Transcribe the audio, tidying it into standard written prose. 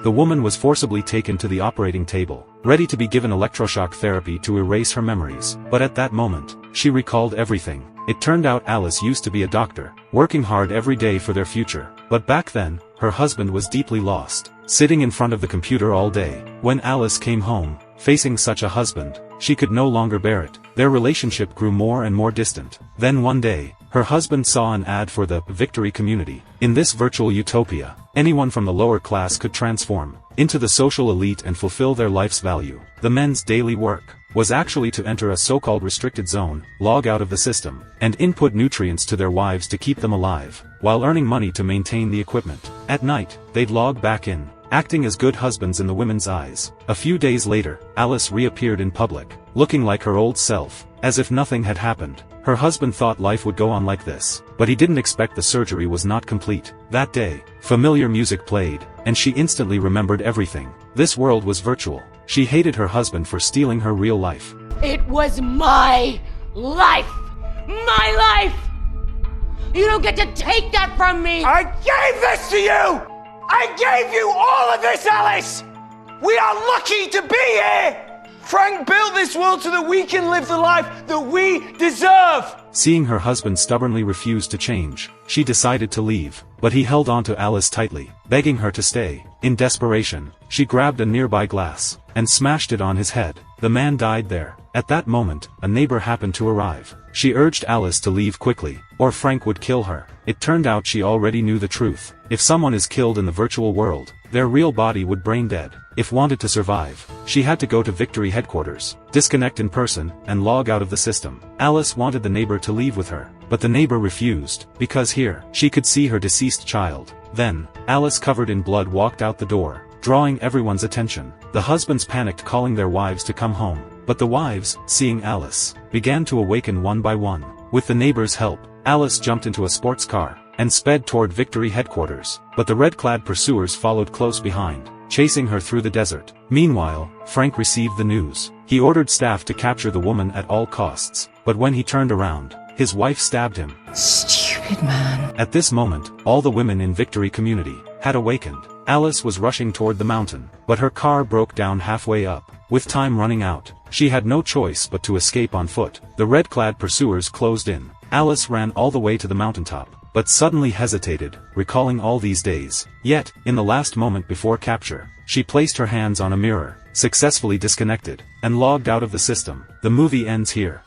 The woman was forcibly taken to the operating table, ready to be given electroshock therapy to erase her memories. But at that moment, she recalled everything. It turned out Alice used to be a doctor, working hard every day for their future. But back then, her husband was deeply lost, sitting in front of the computer all day. When Alice came home, facing such a husband, she could no longer bear it. Their relationship grew more and more distant. Then one day, her husband saw an ad for the Victory community. In this virtual utopia, anyone from the lower class could transform into the social elite and fulfill their life's value. The men's daily work was actually to enter a so-called restricted zone, log out of the system, and input nutrients to their wives to keep them alive, while earning money to maintain the equipment. At night, they'd log back in, acting as good husbands in the women's eyes. A few days later, Alice reappeared in public, looking like her old self, as if nothing had happened. Her husband thought life would go on like this, but he didn't expect the surgery was not complete. That day, familiar music played, and she instantly remembered everything. This world was virtual. She hated her husband for stealing her real life. It was my life! My life! You don't get to take that from me! I gave this to you! I gave you all of this, Alice! We are lucky to be here! Frank built this world so that we can live the life that we deserve! Seeing her husband stubbornly refuse to change, she decided to leave, but he held on to Alice tightly, begging her to stay. In desperation, she grabbed a nearby glass and smashed it on his head. The man died there. At that moment, a neighbor happened to arrive. She urged Alice to leave quickly, or Frank would kill her. It turned out she already knew the truth. If someone is killed in the virtual world, their real body would brain dead. If wanted to survive, she had to go to Victory headquarters, disconnect in person, and log out of the system. Alice wanted the neighbor to leave with her, but the neighbor refused, because here, she could see her deceased child. Then, Alice covered in blood walked out the door, drawing everyone's attention. The husbands panicked, calling their wives to come home. But the wives, seeing Alice, began to awaken one by one. With the neighbor's help, Alice jumped into a sports car and sped toward Victory headquarters. But the red-clad pursuers followed close behind, chasing her through the desert. Meanwhile, Frank received the news. He ordered staff to capture the woman at all costs. But when he turned around, his wife stabbed him. Stupid man. At this moment, all the women in Victory community had awakened. Alice was rushing toward the mountain, but her car broke down halfway up. With time running out, she had no choice but to escape on foot. The red-clad pursuers closed in. Alice ran all the way to the mountaintop, but suddenly hesitated, recalling all these days. Yet, in the last moment before capture, she placed her hands on a mirror, successfully disconnected, and logged out of the system. The movie ends here.